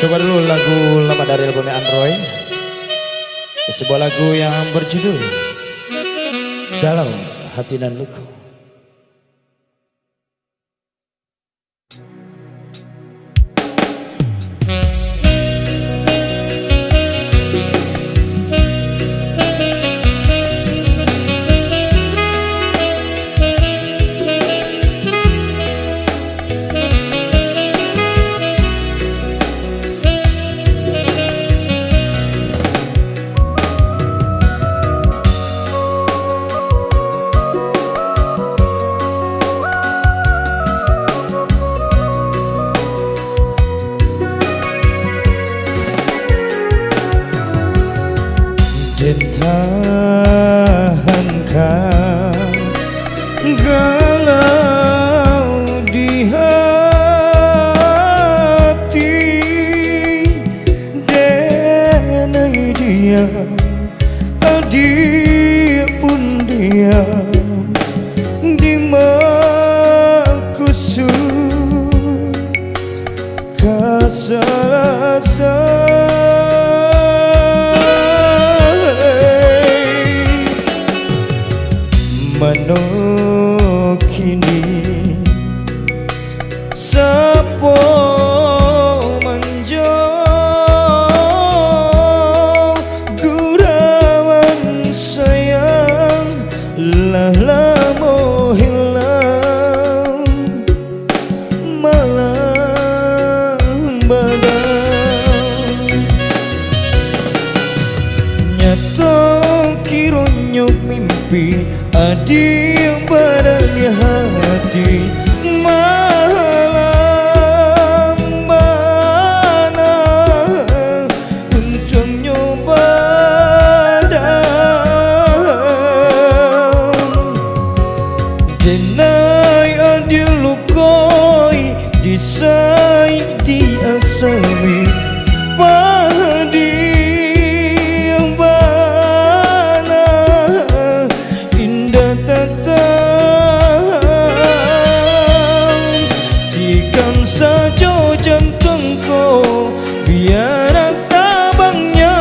Coba dulu lagu lama dari album Android. Sebuah lagu yang berjudul Dalam Hati dan Luka. Tahankah galau di hati, denai dia pun diam di makusud kasalasa. Mano kini sapo manjo gurawan sayang lamo hilang malam badang nyato kironyo mimpi adi yang padanya hati malam mana untuk nyoba denai adi lukoi disai diasami padi saja jantungku biar tabangnya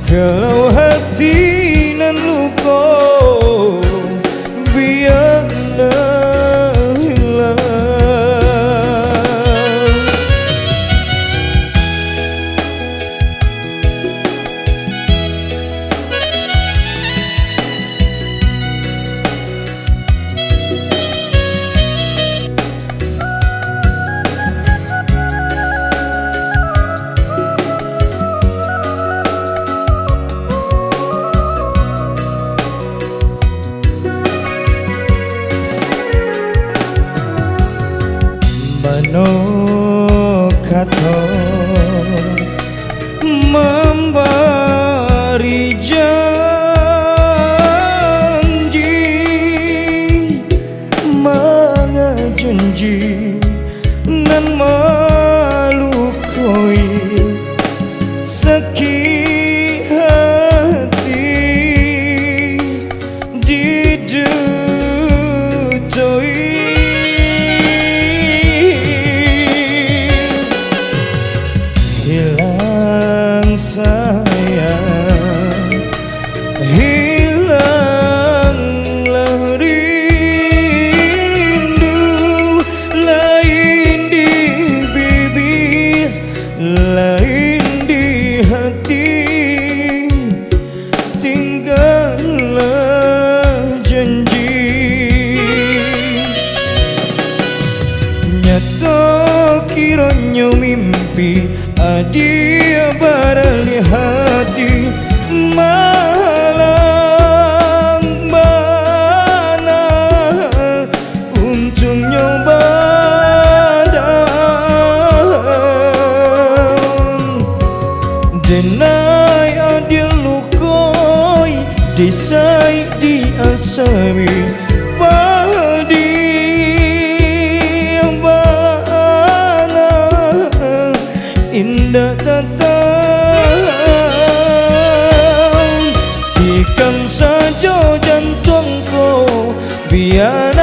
kalau hati nan luka biar hilang. Mano kato memberi janji janji nan malukoi sakit hati didutoi hilang sayang, hilanglah rindu, lain di bibir, lain di hati, tinggallah janji. Nyata kiranya mimpi adia barali hati malam mana untuk nyoba denai adia lukoi disai diasami padi indah tatang tikam saja jantungku biar